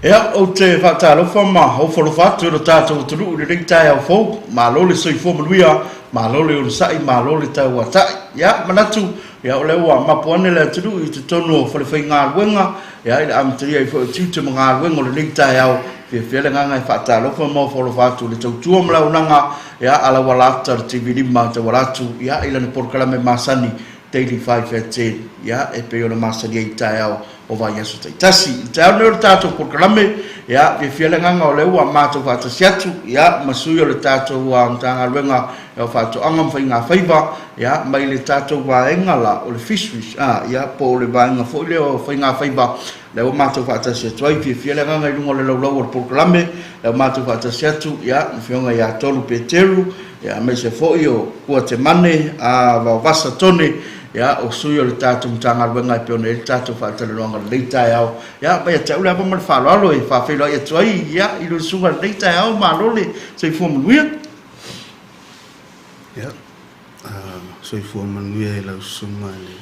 Ya o te whātalo whama o wholowhatu o tātou tunu uri ring tai au fōu ma lole soi fō manuia ma lole o sai ma lole tau atai ya manatu ya o lewa mapuane le tunu i te tonu o whalewhai ngā ruenga ya i le amtari ai whao tiu te mga ruenga o le ring tai au whia nganga i whātalo whama o wholowhatu le tau tua mlaunanga ya ala walata le TV lima te walatu ya ilana porkalame masani Daily 5 at 10 ya e pe ona masani ai tai au o vai aso tai tasi tau no tato por kalame ya ve fiela nganga o le ua mato fa tasiatu ya masui o le tato wa ntanga renga e fa to angam fa nga faiva ya mai le tato wa engala o le fisheries ya po le banga fo le o fa nga faiva le o mato fa tasiatu ai ve fiela nganga i lungo le lo por kalame le mato fa tasiatu ya fionga ya tolu peteru ya me se fo io ko te mane a va vasa tone ya o sui o le tātou mtanga ruenga i peona e tātou whaatara longa leitai au ya bai a tau lea pa mara whaaloalo e whawhelo i atuai ya i lo sunga leitai au ma lole so i fua manuia ya so i fua manuia i lau sunga le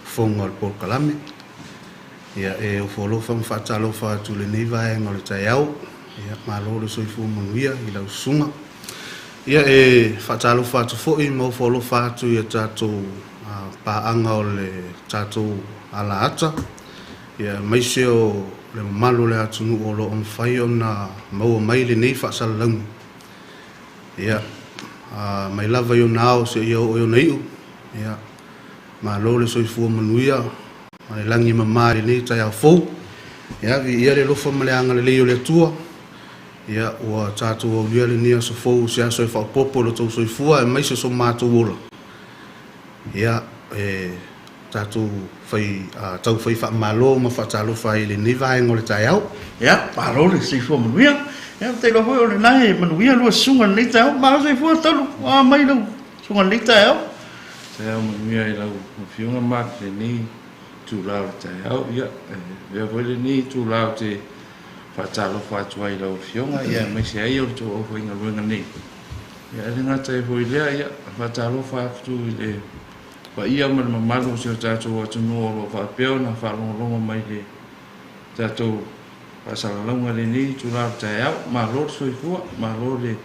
fonga le por kalame ya e o folofa mwhaatalo whaatu le nei vaenga o le tai au ya ma lole so i fua manuia i lau sunga ya e whaatalo whaatu foi mo folofa atu i a tātou paanga o le tātou ala ata ia mai se o le malo le atunu o lo on fai ona maua mai le nei whaasalalangu ia mai lava i o nao se ia o nei ia ma lo le soifua manuia ma le langi mamari nei tai au fou ia vi ia le lofa maleanga le leo le atua ia ua tātou au lia le nia so fou se aso e whaopopo lo tau soifua e mai se so mātou ola ia tātou whai tau whai wha malo ma wha talo whai le ni vai ngore tai au ya paro le si fua manuia ya te lo hoi o le nai manuia lua sunga ni tai au ma se fua talo mai lo sunga ni tai au tai au manuia i lau whiunga mak le ni tu lau tai au ia vea voi le ni tu lau te wha talo wha tuai lau whiunga ia mai se ai o le tō au whainga ruenga ni ia le ngata e hoi lea ia wha talo wha tu i le wa ia ma le mamalo se o tātou atunu o lo whapeo na whalongalonga mai le tātou whasalalonga le ni tu lau tai au ma lor soifua ma lor le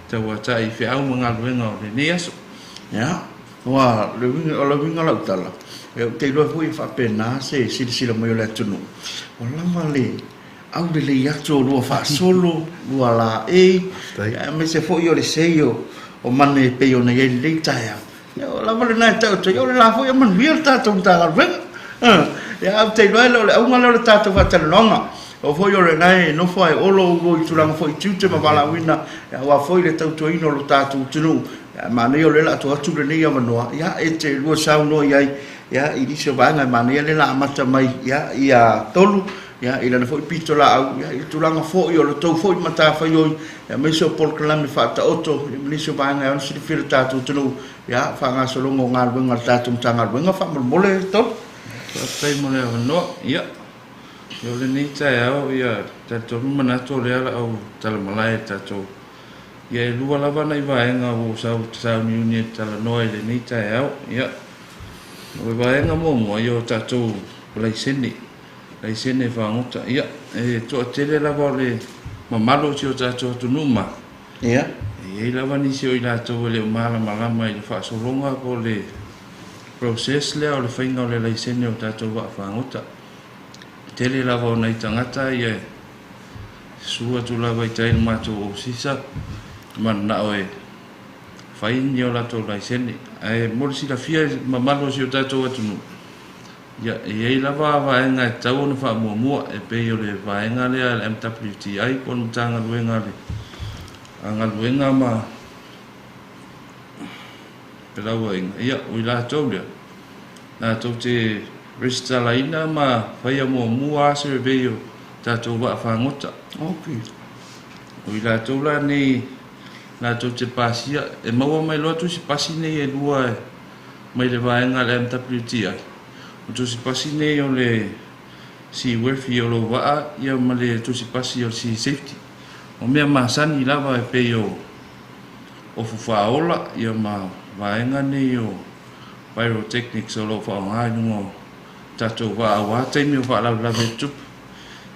tau atai whi au mga luenga o le ni aso ya wa le winga lau tala e te loa hui whapena se sila mai o le atunu o lama le au le le iato lua whaasolo lua la me se fo i o le seio o mane pe o na iei le tai au ya la vale na tau te yo la fo ya man wir ta tum ta ven ya te lo le au ngalo ta tu fa te longa o fo yo le nai no fo ai olo go i tulang fo i tute ma bala wina ya wa fo le tau to ino lo ta tu tunu ya ma ne yo le la to tu le ni ya manoa ya e te lo sa no ya ya i di so ba nga ma ne le la mata mai ya ia tolu ya ila na fo i pito la au ya i tulang fo yo lo to fo i mata fa yo ya me so por klami fa ta oto ni so ba nga on si fil ta tu tunu ya fa nga solo ngo ngal wenga tatum tangal wenga fa mole to tai mole no ya yo le ni tai au ya ta to mana to le ala au tal malai ta to ya lu ala va nai va nga o sa ni tal no le ni tai au ya o va nga mo yo ta to lai sene fa ngota ya e to tele la va le mamalo si o ta to numa ya e la vani si o ila to le mala mai le fa so longa ko le process le o le fainga le laisene o tato wa fa ngota tele la va nei tangata ye sua tu la vai tai ma to o sisa man na o e fain yo la to laisene e mo si la fia mamalo si o tato atu no ya e la va nga tau no fa mo e pe yo le va nga le MWTI kon tanga luenga le angal wenga ma pela wenga ia uila tole na to te ristalaina ma fai mo mua se beyo ta to ba fa ngota okay uila tola ni na to te pasia e maua mai lo tu si pasi nei e lua mai le vai nga le MWTI tu si pasi nei o le si werfi o lo wa ia ma le tu si pasi o si safety o mea masani lava e peo o fufaola ia ma vaenga ni o pyrotechnics o lo whaongai nungo tato wa awa taimi o wha lau lave tup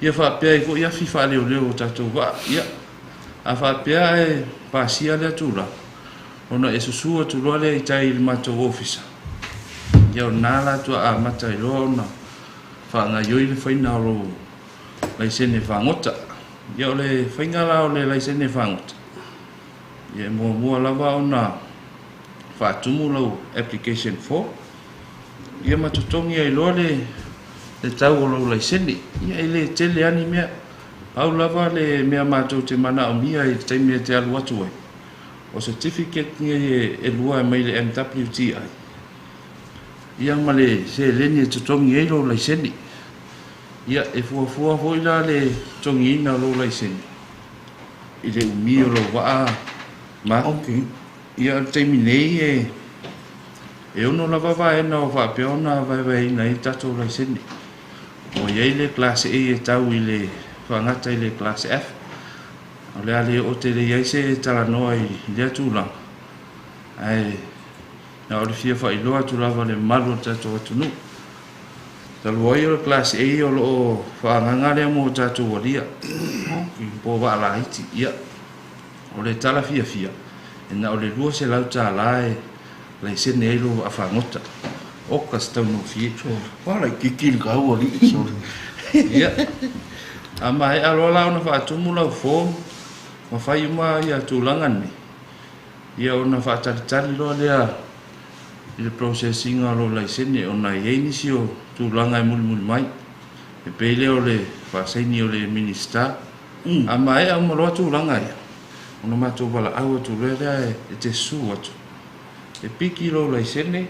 ia whaapea ko ia fi wha leo leo tatou wa ia a whaapea e pasia lea tūla ona e susua tūloa lea i tai ili matou ofisa ia o nāla tua a mata i loa ona whaanga ioi le whaina o lo laisene whangota ia o le whaingala o le laisene whangota ia mua lava ona whaatumu lau application 4 ia matutongi ai loa le tau o lau laisene ia i le tele ani mea au lava le mea mātou te mana o mia i taimia te alu atu ai o certificate ngai e lua mai le MWTI ia ma le se leni e tutongi ai lau laisene ia e fuafua hoi la le tongi ina o lau laisene i le umi o lau waa ma ia taimi nei e ono lava vaena o whaapea ona vai ina i tatou laisene o iei le class A e tau i le whangata i le class F o lea le o te le iei se talanoa i lea tūlanga ai na o le fia whailoa tu lava le malu o tatou atunu talua i o le class A o loo whaanganga lea mo tatou walia po wa ala iti ia o le tala fia e na o le lua se lau tāla e laisene ei lo a whangota o kas tau no fie wala kikil ka ua li ia a mai alo la ona whaatumu lau fōm ma whai uma ia tūlangan ni ia ona whaatalitali loa lea i le processing a lo laisene ona iei nisi o tūlanga e muli mai e peile o le whaasaini o le minister a mai au maloa tūlanga ia ona mātou wala au atu lea e te su atu e piki lo laisene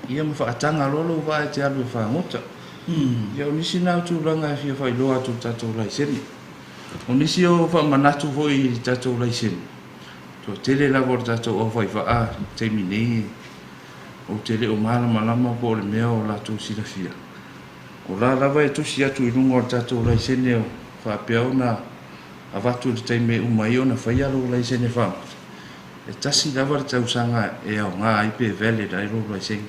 ia ma whaatanga lolo wa e te alu e whaangota ia o nisi nau tūlanga e fia whailoa atu tatou laisene o nisi o whamanatu hoi i tatou laisene to tele lavo tatou o whai wha teimi nei o tele o malama po le mea o latou silafia o la lava e tusi atu i lunga o tatou laisene o whaapea ona a watu le taime umai ona whai alo laisene whaangota e tasi lava le tausanga e au ngā ipe valid ai lo laisene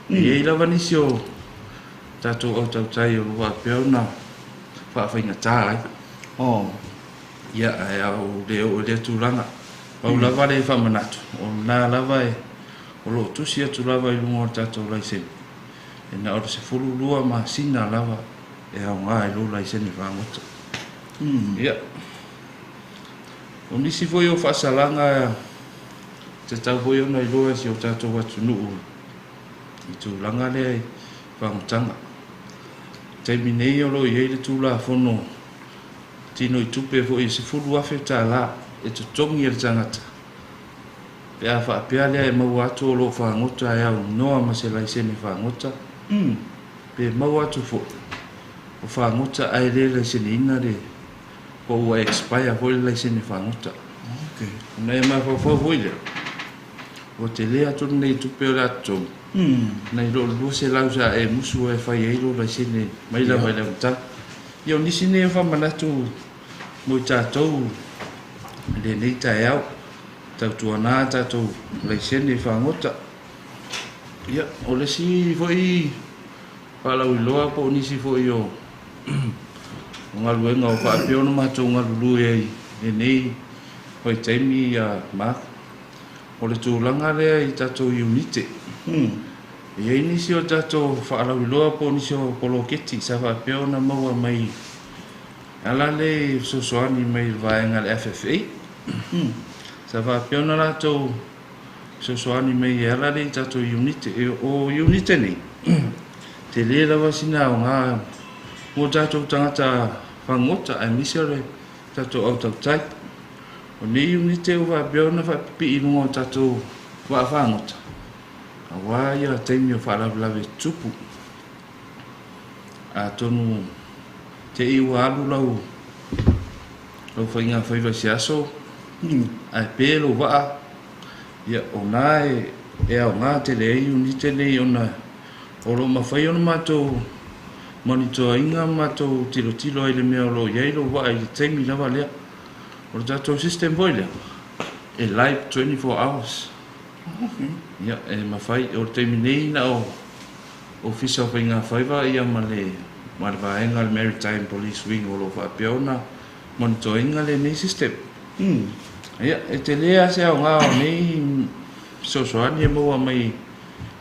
e ei lava nisi o tatou au tautai o whaapea ona whaawhainga tā ai ia e au le tūlanga au lava le whamanatu o nā lava e o lo tusi atu lava i lunga o tatou laisene e na ora se fulu lua ma sina lava e au ngā i lo laisene whaangota ia o nisi foi o whaasalanga te tau foi ona i loa si o tatou atu nuu i tūlanga lea i whaangotanga taimi nei o lo i eile tūla whono tino i tupe fo i se fulu afe tā la e tu tongi e le tangata pe a whaapea lea e mau atu o lo whaangota e au noa ma se laisene whaangota pe mau atu fo o whaangota ai le laisene ina le ko ua expire hoi le laisene whaangota na e mai whawhau hoi lea o te lea tonu nei tupe o le atu na i lo lua se lau sa e musu e whai eilo laisene mai la mai la mta ia o nisi nei e whamanatu mo i tātou le nei tae au tau tuana tātou laisene whaangota ia o le si foi whalau i loa po nisi foi o ngaluenga o whaapeo no mātou ngalulu e nei hoi taimi a Mark o le tūlanga lea i tātou unite ia nisi o tātou whaalau i loa po nisi o koloketi sa whaapeo na maua mai ala le sosoani mai vaenga le FFA sa whaapeo na tātou sosoani mai ala le tātou unite o unite nei te le lawa sina o ngā mo tātou tangata whangota ai misi ore tātou au tautai o nei unite o whaapeo na whaapipi i lunga o tātou whaafangota a wā ia taimi o whaalawe tupu a tonu te iwa alu lau whainga whaiva si aso ai pēlo waa ia o nā e au ngā te le unite nei ona o lo mawhai ona mātou monitoa inga mātou tilo ai le mea o lo iei lo waa i le taimi lawa lea o le tātou system boi lea e live 24 hours ia e mawhai o le taimi nei na o fisa o whainga whaiva ia ma le ma le vaenga le Maritime Police Wing o lo whaapeona monitoringa le nei system. Ia, e te lea se au ngā o nei sosoani e maua mai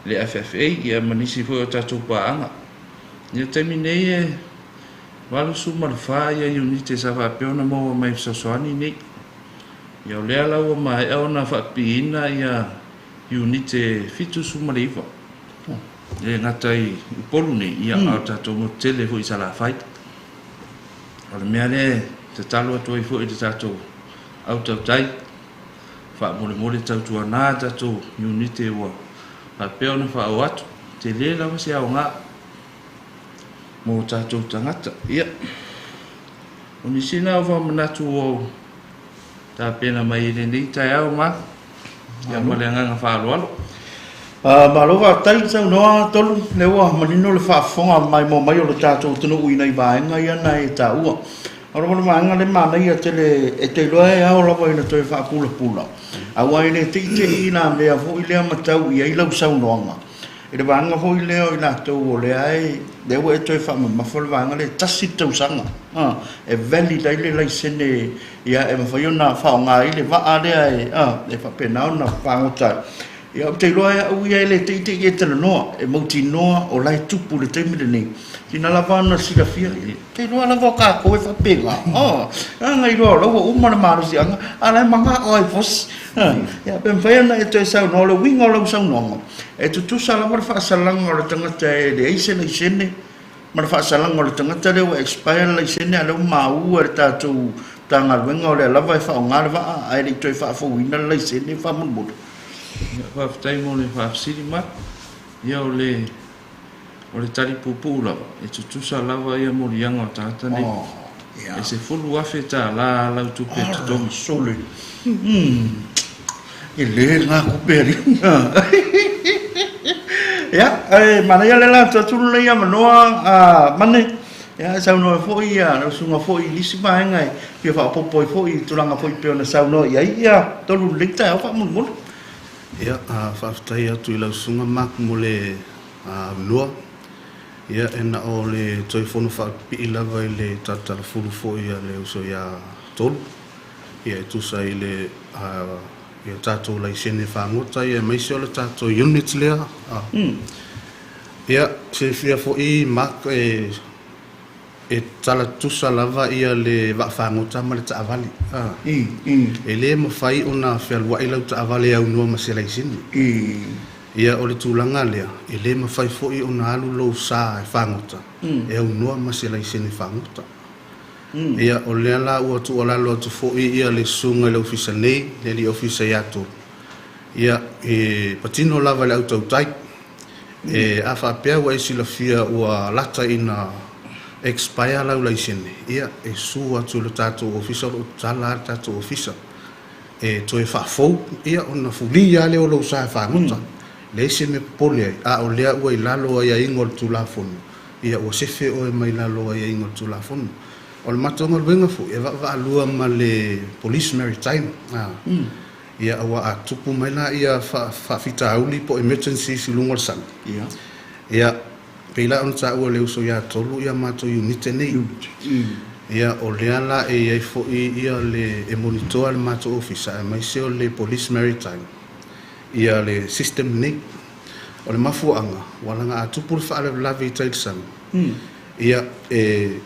le FFA ia manisi fo o tātou paanga. Ia taimi nei e walu suma le wha ia unite sa whaapeona maua mai sosoani nei. Ia o lea lau o mai au na whaapiina ia unite fitu suma le iwa. E ngatai upolu nei ia au tātou mo tele fo i sa la whai. O le mea le te talo atu ai fo i te tātou au tau tai. Wha mole tau tua nā tātou unite ua. Peo na wha au atu. Te le lawa se au ngā. Mō tātou tangata. Ia. O ni sina au wha manatu o tā pena mai ele nei tai au ngā. Ia mole nganga wha alo alo. Malova tai tau noa tolu. Lewa manino le wha fonga mai mo mai o le tātou tunu ui nei vaenga ia nei tā ua. Ora mo manga le mana ia tele e te loa e au lawa ina toi wha pula pula. Awa ine te ina lea fo i lea matau i lau sau noanga. E le vanga fo i leo i tau o lea e lewa e toi wha mawha le vanga le tasi tau sanga. E veli lai le lai sene ia e mawhaiona wha o ngā i le waa lea e wha penao na whangotai. Ia te loa e au ia le te e tala noa e mauti noa o lai tupu le teimile nei. Tina lava na sila fia te loa lava ka koe wha penga. Ngai roa lawa umana maru si anga ala manga o ai fos. Ia ben whaiana e toi sau no le winga o lau sau noanga. E tutusa lava le whaasalanga o le tangata e le eise le isene. Ma le whaasalanga o le tangata le wa expire le isene a leu maua le tātou tanga wenga o le lava e wha o ngā le waa ai le toi wha fawina le isene wha munmudu. Ia whaafitai mo le whaafsiri mat. Ia o le tari pupu lava. E tutusa lava ia mo lianga o tāta nei. E se fulu afe tā la lau tupe tutongi. Sole. E le ngā kuperi. Ia, mana ia le la tatulu le ia manoa mane. Ia, sau noa fōi ia, na sunga fōi lisi maengai. Pia wha popoi fōi, turanga fōi peo na sau noa ia, tolu leita au wha mun. Ia, whaafitai atu i lau sunga mak mo le noa. Ia, ena o le toi whono whaapi i lava i le tatala furu fōi ia le uso ia tolu. Ia, e tusa i le ia tātou lai sene whangota, ia maise o le tātou unit lea. Ia, se fia fōi mak e tala tusa lava ia le whangota ma le taavali. E le mawhai o na whialua i lau taavali au noa ma se lai sene. Ia o le tūlanga lea, e le mawhai fōi o na alu lou sā e whangota. E au noa ma se lai sene whangota. Ia o lea la ua tu olalo atu fōi ia le sunga le ofisa nei, le li ofisa iato. Ia e patino lava le autau tai. E a whapea wa isi la fia ua lata ina expire lau lai sene. Ia e su atu le tātou ofisa, o tala tātou ofisa. E toi whafou, ia o na fuli ia le o lau sa e whangota. Le isi me pole ai, a o lea ua i lalo ai a ingol tu la fonu. Ia ua sefe o e mai lalo ai a ingol tu la fonu. O le matonga luenga fu, e wa alua ma le Police Maritime. Ia awa a tupu mai la ia whawhita auli po emergency si lunga le sang. Ia peila on ta ua le uso ia tolu ia mato unite nei. Ia o lea la e iai fo ia le e monitor le mato ofisa e mai se o le Police Maritime. Ia le system nei. O le mafuanga, walanga a tupu le whaale lawe i tail sang. Ia e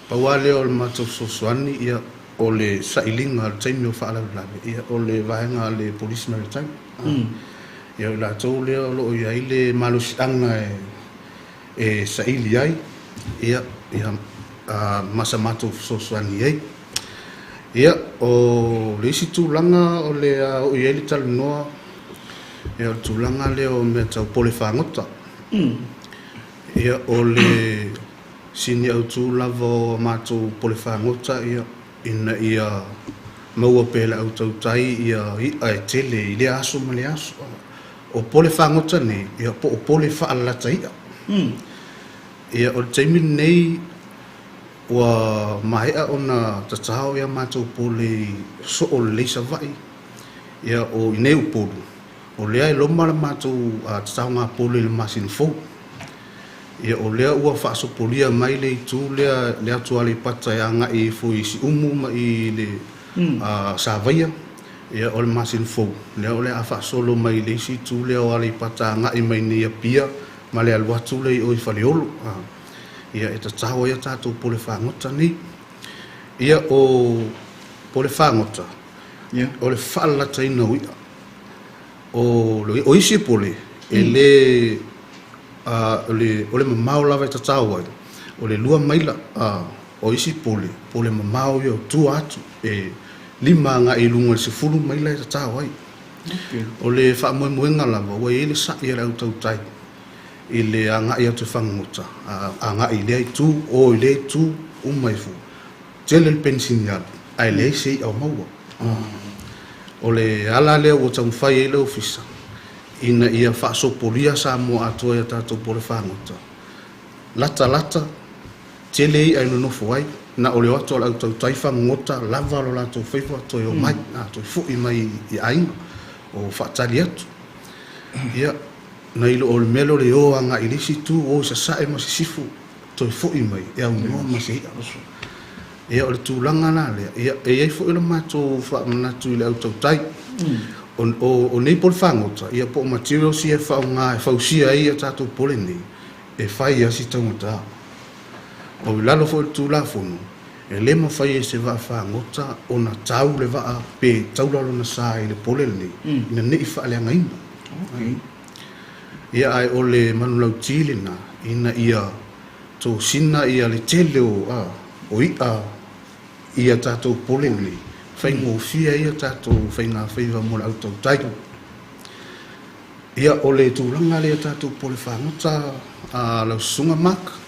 pauale o le mato sosoani ia o le sailinga le taimi o whaala lawe ia o le vahenga le Police Maritime. Ia o la tau lea o loo ia i le malosianga e saili ai ia masa mato sosoani ai. Ia o le isi tūlanga o le o ia li tala noa ia o tūlanga le o mea tau pole whangota. Ia o le sini au tū lava mātou pole whangota ia ina ia maua pēla au tau tai ia e tele i le aso ma le aso. O pole whangota nei ia po o pole whaalata ia. Ia o taimi nei ua mahea o na tatao ia mātou pole so o leisa vai. Ia o ineu polu. O lea i loma la mātou tatao ngā pole le masini fou. ia o lea ua whaasopolia mai le tu lea tua le pata e anga i fui si umu ma i le savaia ia o le masin fou lea o le a whaasolo mai le si tu lea o le pata anga i mai ni a pia ma le alua tu le o i whaleolo ia e tatao ia tātou po le whangota ni ia o po le whangota o le whaalata ina uia o isi po le e o le mamao lava e tatao ai o le lua maila o isi po le mamao ia o tua atu e lima nga i lunga le sefulu maila e tatao ai o le whaamoemoenga lava ua e le sa i rau tau tai i le anga i atu whangota anga i le tu o i le tu umaifu tele le pensinyal ai le sei au maua o le ala lea ua tau whai e le ofisa ina ia whaasoporia sa mo atua ia tātou po le whangota lata tele i ai nonofo ai na o le watu ala tau tai whangota lava lo la tau whaifu atoe o mai na tau fui mai i ainga o whaatari atu ia na ilo o le melo le o anga i lisi tu o sa sae ma sifu toi fui mai e au noa ma se ia o le tūlanga nā lea ia e ei fui lo mātou whaamanatu i le au tau tai o nei pol whangota ia po material si e whao ngā e whausia ia tātou pole nei e whai asi taumata o i lalo fo le tūla fono e le ma whai e se wha whangota o na tau le wha pe taulalo na sa i le pole nei ina nei wha le angaima ia ai o le manulau tīlina ina ia tō sina ia le tele o ia tātou pole nei whai ngō fia ia tātou whai ngā whaiva mo le au tau tai ia o le tūlanga le tātou pole whangota lau sunga maka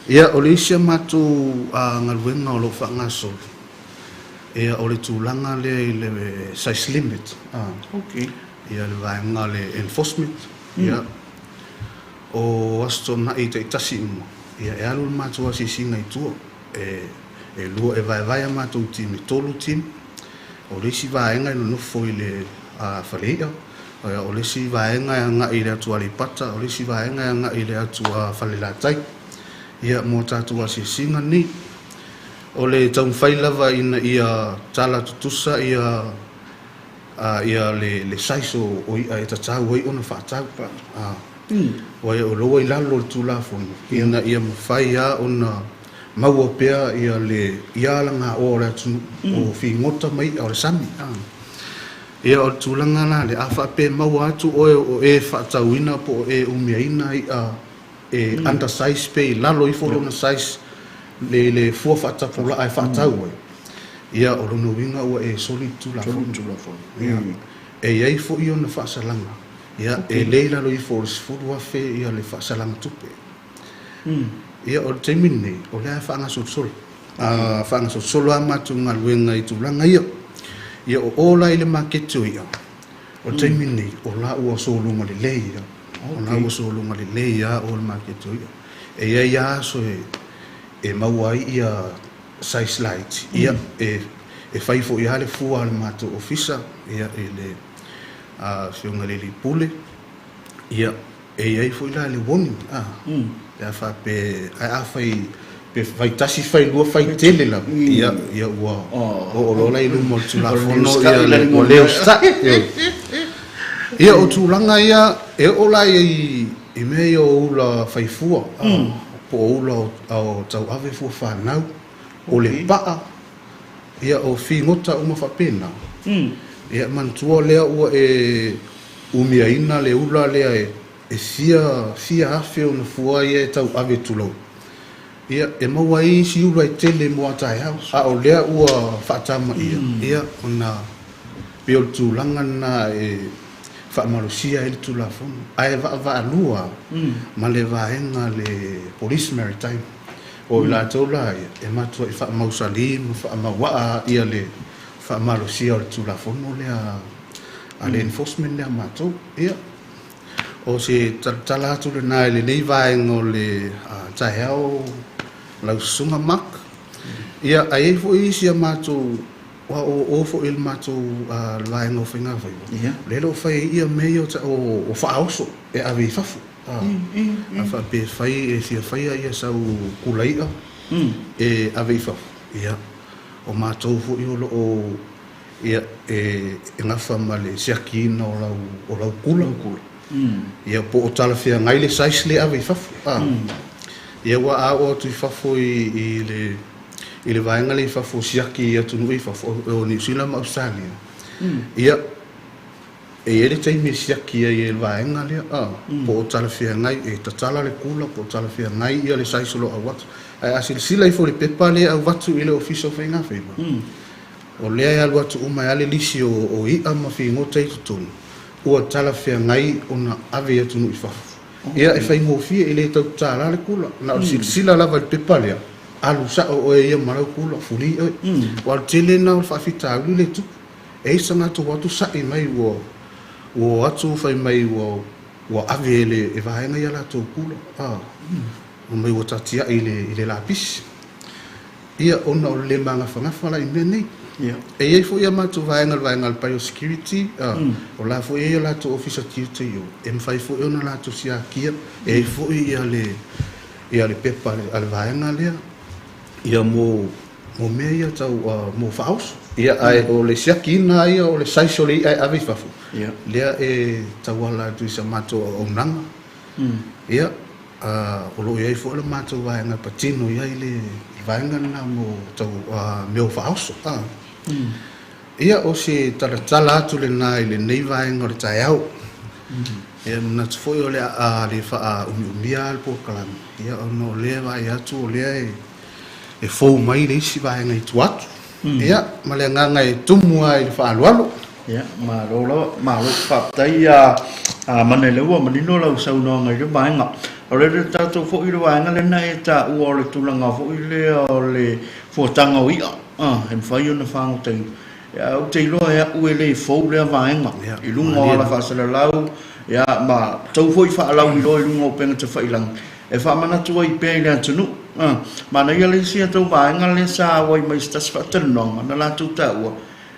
ia o le isia mātou ngaluenga o lo whangaso ia o le tūlanga le i le size limit ia le vaenga le enforcement ia o asto na i te itasi umo ia e alu mātou asisinga i tua e lua e vai mātou timi tolu timi o le si vaenga ino nufo i le whaleia o le si vaenga e anga i le atua li pata o le si vaenga e anga i le atua whalelatai ia mo tātou asisinga ni o le taum whailava ina ia tala tutusa ia le saiso o ia e tatau ai ona whaatau wai o loa i lalo le tūlafono ina ia mawhai a ona maua pea ia le ialanga o le atunu o whingota mai o le sami ia o le tūlanga la le awha pe maua atu o e whaatauina po e umiaina i e undersize pe i lalo i folo na size le fua whaatapula ai whaatau ai ia o lono winga ua e soli tūlafono e iei fo i ona whaasalanga ia e leila lo i fo sifuru a fe ia le whaasalanga tupe ia o le taimine o le a whaangasosolo whaangasosolo a matu ngā luenga i tūlanga ia o ola i le maketo ia o le taimine o la ua solunga le leia o la ua solunga le leia o le maketo ia e ia aso e maua ia size light ia e whaifo ia le fua le matu ofisa ia e le whiunga le li pule ia e iei fo ila le warning ia wha pe a whai pe whai tasi whai lua whai tele la ia ua o lola i lumo tula fono ia le ua leo sta ia o tūlanga ia e ola i mea ia o ula whai fua po o ula o tau ave fua whanau o le paa ia o whingota uma whapena ia mantua lea ua e umiaina le ula lea e fia afe o na fua ia e tau ave tulau ia e maua i si ula i tele mo atai house a o lea ua whaatama ia ona peo tūlanga na e whaamarusia e le tūlafono a e va lua ma le vaenga le police maritime o la tola e matua i whaamausalim whaamawaa ia le whaamarusia o le tūlafono lea a le enforcement lea matou ia o se tala atu le nai le nei vaenga o le taeao lausunga mak ia a e fo isi a matou wa o fo il matou vaenga o whainga vai lelo whai ia mei o whaaoso e awe i fafu a fa pe fai e fia fai ia sau kulaia e ave fa ia o mātou fo i o ia e ngafa male siakina o lau kula ia po o tala fia ngai le sais le ave fa ia wa a o tu fa fo i le vaenga le fa fo siaki ia tu nui fa fo o New Zealand Australia ia e ele tai me siaki ia le vaenga le po o tala fia ngai e ta tala le kula po o tala fia ngai ia le sais lo a wat ai asil sila i fo le pepa le au watu i le official whainga whaima o lea alu atu umai ale lisi o i ama fi ngota i tutonu ua tala whea ngai o na ave atu nui whafu ia e whai ngofia i le tau tāra le kula na o sila lava le pepa lea alu sa o e ia marau kula fuli oi o al tele na o whawhita alu le tupu e isa ngatu watu sai mai o atu whai mai o ave ele e vahenga ia la tau kula o mai o tatia i le lapisi ia ona o le manga whangafa la i mea nei e iei fo ia matu vaenga le biosecurity o la fo ia la to officer tiu yo e mwhai fo ia na la to sia kia e fo ia le pepa ale vaenga lea ia mo mea ia tau mo whaus ia ai o le siakina ia o le saiso le ai ave fafu lea e tau ala tu isa matu o nanga ia o lo iei fo le matu vaenga patino ia i le vaenga na mo tau meo whaus ia o se taratala atu le nā i le nei vaenga o le tai au ia na tufoi o le le wha umia al po kalami ia o no lea vai atu o lea e fau mai le isi vaenga i tu atu ia ma le nganga e tumua i le wha alualo ia ma lo whaptai mana leua manino lau sau no ngai le vaenga o le tātou fo i le vaenga le na e tā ua o le tulanga fo i le o le fuatanga o ia e mwhai o na whangotai ia o te iloa ea ue le fau lea vaenga i lunga o la whaasala lau ia ma tau fo i wha alau i loa i lunga o penga te whailang e wha manatua i pēi lea tunu ma na ia le sia tau vaenga le sa wai mai stas whaatanonga na la tau tā ua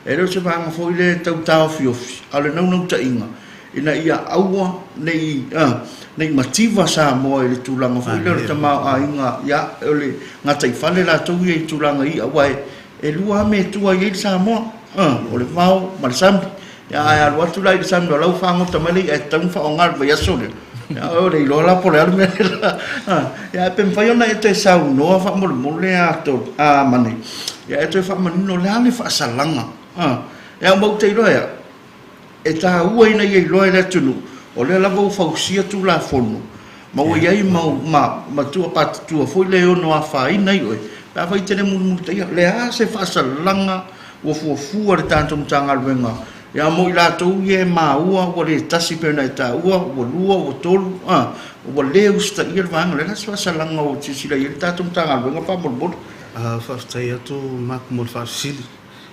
e reo se vanga fo i le tau tāo fiofi a le nau ta inga ina ia aua nei mativa sa mo le tulanga fo i le tamau a inga ia o le ngata i whale la tau i tulanga i awai e lua me tua i sa mo o le mau ma le sambi ia ai alua tu lai le sambi o lau whangota mele e tau wha o ngal vai aso le ia o le ilola po le alu me ia e pen whaiona e te sau noa wha mole mole a mane ia e te wha manino le ale wha asalanga ia mau te iloa ia e tā ua ina i loa le tunu o le lava ufausia tu la fono ma ua iai ma tua patatua foi le ono a whaina i oe la vai tene mulu te ia le a se whaasalanga ua fuafua le tātou mtanga luenga ia mo i lātou i e maa ua ua le tasi pena i tā ua lua ua tolu ua le usta i le vanga le nasi whaasalanga o tisila i le tātou mtanga luenga whamolbolo whaftai atu maku mo le whaasili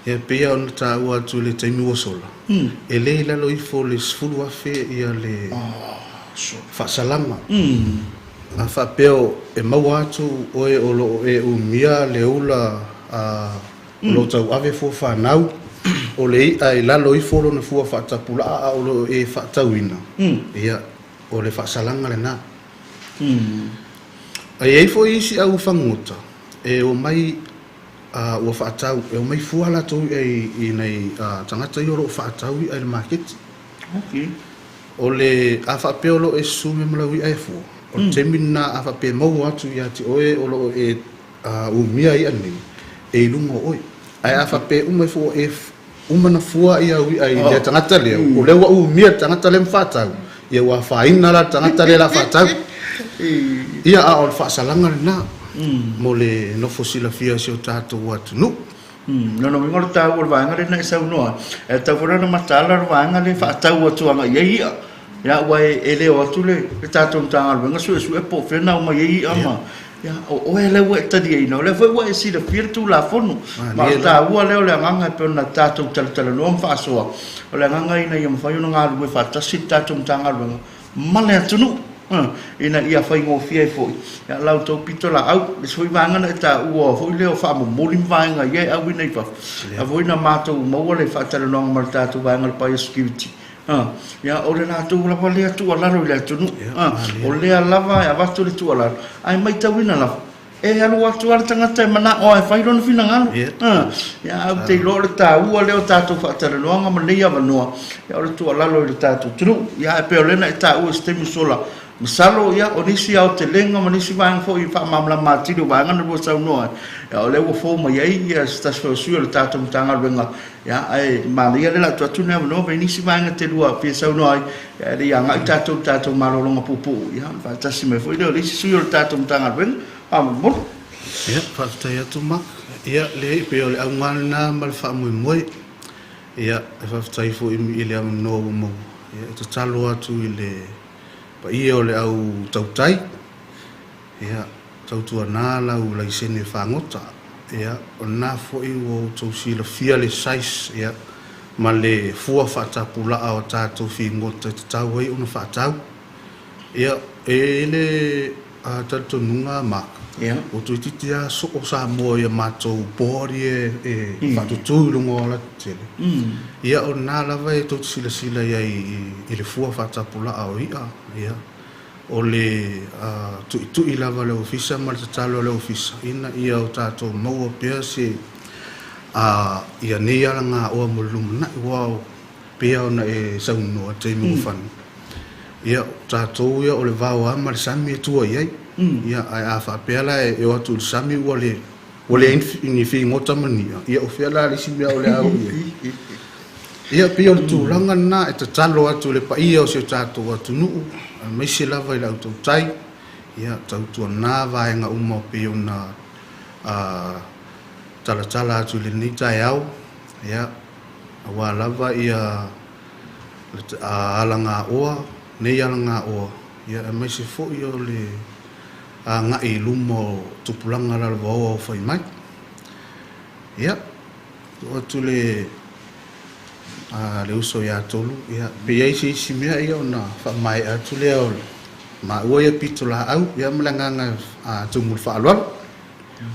e pea ona tā ua atu le taimi ua sola e le lalo i fo le sfulu afe ia le whaasalama a whapeo e mau atu oe o lo e umia le ula o lo tau ave fo whanau o le i ai lalo i folo na fua whaatapula a o lo e whaatauina ia o le whaasalanga le nā ai ei fo isi au whangota e o mai ua whaatau e o mai fua la tau i nei tangata i o lo whaatau i ai le market o le a whapeo lo e sume malau i ai fua o te mina a whape mau atu i ati oe o lo e umia i ane e ilunga oe ai a whape umai fua e umana fua i au i ai le tangata leo o lewa umia tangata le mwhatau ia ua whaina la tangata le la whatau ia a o le whaasalanga le nā mo le nofo sila fia si o tātou atu nu no mi ngor tau o vanga le na sau noa e tau fora na matala vanga le whaatau atu anga ia ia wai ele o atu le tātou tanga venga su e po fena o mai ia ama ia o ele wa tadi ai no le foi wa si le firtu la fonu ma ta ua le le nganga pe na tātou tala no fa so o le nganga ina ia mfai no ngalu e fatasi tātou tanga venga male atu nu ina ia fai ngo fia foi ya lau to pitola au le soi vanga na ta ua foi le fa mo molim vanga ye au ina fa a voi na mato mo le fa tala no ma ta tu vanga pa security ia o le nātou lava lea tualalo i le atunu Ia, o lea lava e avatu le tualalo ai mai tauina lava e alu atu ala tangata e mana o e whairo na whina ngalo ia au te ilo le tāua leo tātou whaataranoanga ma leia vanua ia o le tualalo i le tātou tunu ia e peo lena e tāua e stemi sola masalo ia o nisi au te lenga ma nisi vaanga fo i whaamamla mātiri o vaanga na rua sau noa ia o lewa fo ma iei ia stas whausua le tātou mtanga ruenga ia ai malia le la tuatu nea vanua vei nisi vaanga te rua pia sau noa ia le ia ngai tātou malolonga pupu ia whaatasi me fo i leo nisi sui o le tātou mtanga ruenga mo ia whaatai atu ma ia le pe o le au ngana ma le whaamuimoi ia e whaatai fo i le au noa mo ia e te talo atu i le pa ia o le au tautai ia tautua nā lau laisene whangota ia o nā fwoi o tausi la fia le sais ia ma le fua whaatapula o tātou whingota te tau hei una whaatau ia e le tatonunga maka o tu titi a so o sa mo ia mātou pōri e whaatutu lungo ala tele ia o nā lava e tautu sila i le fua whaatapula o ia o le tui lava le ofisa ma le tatalo le ofisa ina ia o tātou maua pia se ia nei ala ngā oa mo lumana i wao pia ona e saunoa te mungu whanu ia tātou ia o le vāo ama le sami e tua iai ia ai a whaapela e o atu le sami ua le ini whi ngota mania ia o whiala le si mea o le au ia pia o le tūlanga nā e tatalo atu le paia o se tātou atu nuu mai se lava i lau tau tai ia tautua nā vaenga uma o pia o na tala atu le nei tai au ia awa lava ia alanga oa nei alanga oa ia mai se fo i o le ngai lumo tupulanga la vao o fai mai ia o tu le uso ya tolu ia pe ai si mea ia ona fa mai atu le o ma o ia pitula au ia mlanga tumul fa alwan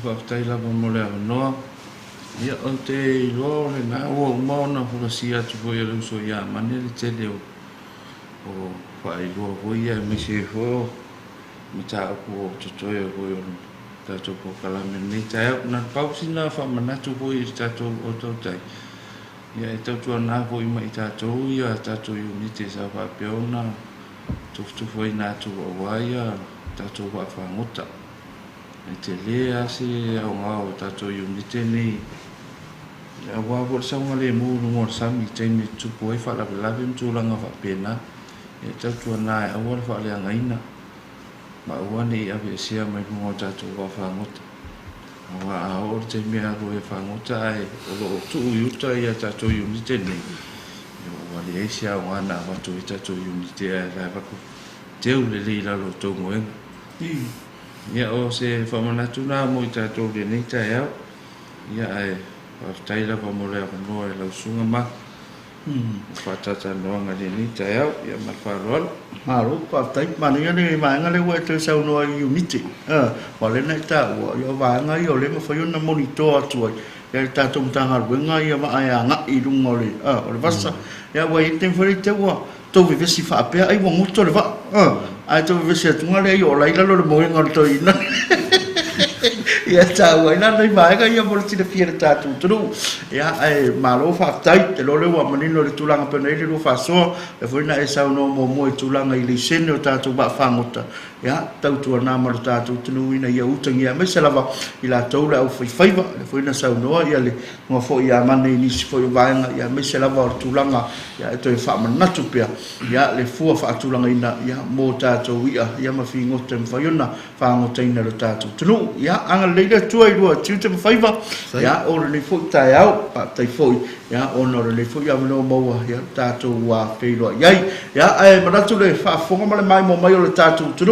fa tai la mo le no ia o te lo le na o mo na fo si atu po ia uso ya mane le tele o fa i lo o ia mi se fo mita ko tutoe ko tato ko kala me ni tai na pausi na fa mana tu ko i tato o to tai ia tato na ko i mai tato ia tato unite sa fa peona tu foi na tu wa ia tato wa fa ngota e te lea si au ngau tato unite ni ia wa ko sa ngale mu mo sa mi te mi tu ko fa la vim tu langa fa pena e tato na au fa le ngaina ma uani ave sia mai mo tatu wa whangota wa o te mea ko e whangota ai o lo tu yuta ia tatu unite ni wa le sia wana wa tu tatu unite ai la va ko te u le la lo to mo ia o se whamana tuna mo tatu le ni ta ia ia ai wa taila pa mo le no e la sunga ma fatata no ngale ni ta ia ma farol Maro pa tai mania ni manga le wa te sau no unity wa le na ta wa yo vanga yo le ma fa yo na monitor atu ya ta tum tanga wenga ya ma aya nga i lungo le o le vasa ya wa i te fori te wa to vi si fa pe ai wa muto le va ai to vi si tu ngale yo la ila lo mo ngol to ina ia ta wa ina nei vanga ya mo ti de fiera ta tu tu ya ai malo fa tai te lo le wa manino le tulanga pe nei le fa so e foi na e sau no mo tulanga i le sene o ta tu ba fangota ya tau tu na ma ta tu tu ina ia utangi me se lava i la tau le au fai va le foi na sau no ia le mo fo ia mane ni si foi vanga ia me se lava o tulanga ya e to e fa mana tu pia ya le fu fa tulanga ina ya mo ta tu ia ma fi ngota me fa yona fa ngota ina le ta tu tu ya anga le tu ai do tu te fai va ya o le fo ta au pa tai foi ya ono le fo ya no mo ya ta tu wa pe lo ya ai ma tu le fa fo ma le mai mo mai o le ta tu tu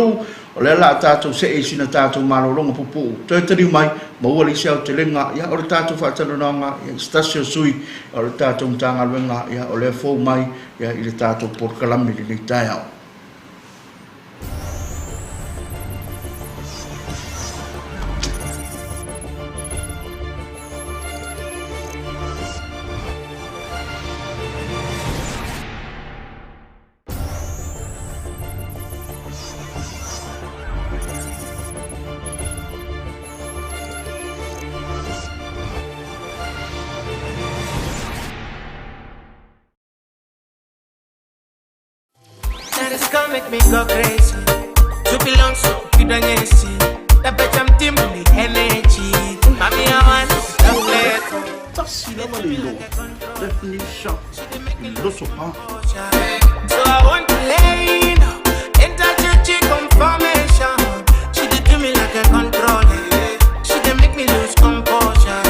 o le la tātou se e sina tātou malolonga pupu te tari mai maua li siau te lenga ia o le tātou whaatalonanga ia stasio sui o le tātou mtanga luenga ia o le fōu mai ia i le tātou porkalami li nei tai au make me go crazy. To belong so you don't see. The bitch I'm team with the energy. Mami, I want to play. Definition. Philosopher. So I want to lay now. Enter church confirmation. She did do me like a controller. She did make me lose composure.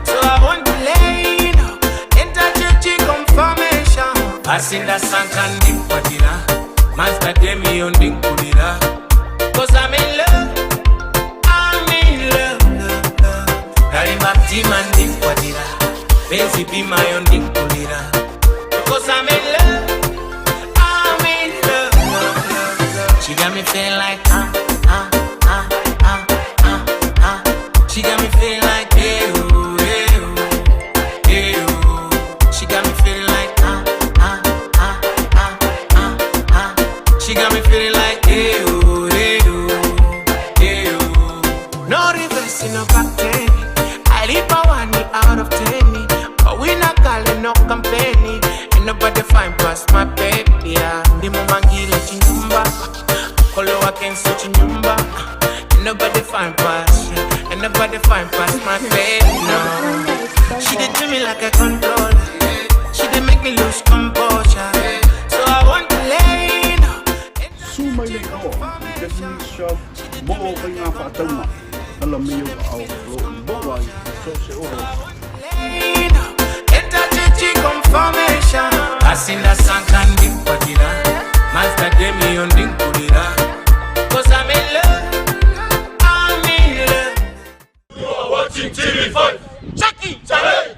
So I want to lay now. Enter church confirmation. Passing the sun can dip for dinner. Master Demi on ding pulira. Cause I'm in love. I'm in love. Carry my team and ding for dinner. Benzi be my own ding pulira. Cause I'm in love. I'm in love. She got me feeling like She got me feeling like ew, ew, ew. She got me feeling like She got me feeling like ew, ew, ew. No reverse, no back ten. I leave a 1 out of 10. But we not calling no company. Ain't nobody find past my baby. Ndi mumangile chinyumba. Kolo wakenso chinyumba. Ain't nobody find past. Ain't nobody find past my baby, no. She did to me like a controller. She did make me lose composure. So I want to lay now. Sumay na ikaw. Definition. Mo kay nga fatama. Alam mo yung baway. So si Oro. Lay now. Enter chichi confirmation. Passing the sun can ding patira. Master Demi on ding pulira. Cause I'm in love. I'm in love. You are watching TV5. Chucky, Charlie.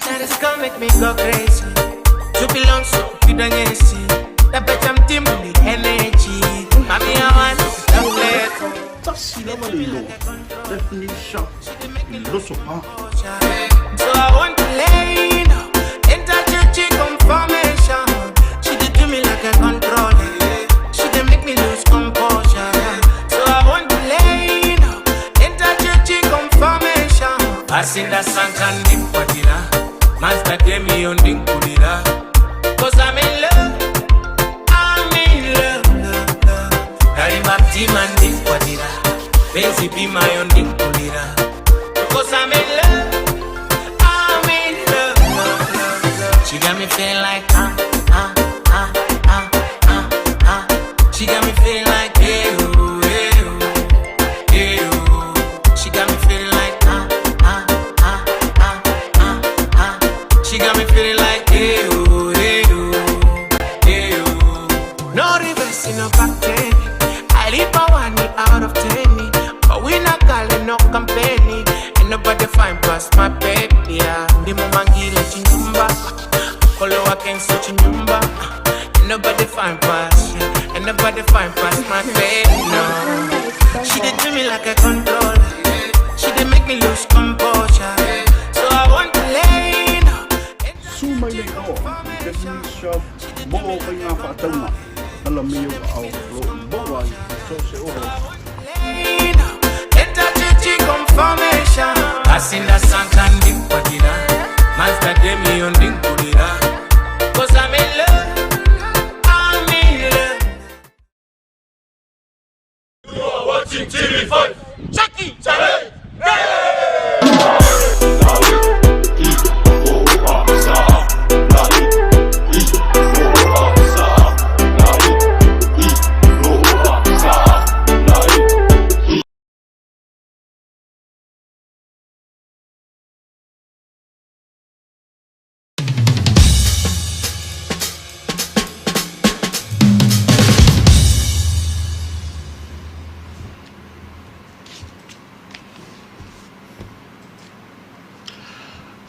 That is gonna make me go crazy. To belong so you don't see. The bitch I'm team with the energy. Mami, I want to play. Definition. Philosopher. So I want to lay now. Enter church confirmation. She did do me like a controller. She did make me lose composure. So I want to lay now. Enter church confirmation. Passing the sun can dip for dinner. Master Demi on ding pulira. Cause I'm in love. I'm in love. Carry my team and ding for dinner. Benzi be my own ding pulira. Cause I'm in love. I'm in love. She got me feeling like She got me feeling like ew, ew, ew. She got me feeling like She got me feeling like ew, ew, ew. No reverse, no back ten. I leave a 1 out of 10. But we not calling no company. Ain't nobody find past my baby. Ndi mumangile chinyumba. Kolo wakenso chinyumba. Ain't nobody find past. Ain't nobody find past my baby, no. She did to me like a controller. She did make me lose composure. So I want to lay now. Sumay na ikaw. Definition. Mo kay nga fatama. Alam mo yung baway. So si Oro. Lay now. Enter church confirmation. Passing the sun can ding patira. Master Demi on ding pulira. Cause I'm in love. I'm in love. You are watching TV5. Chucky, Charlie.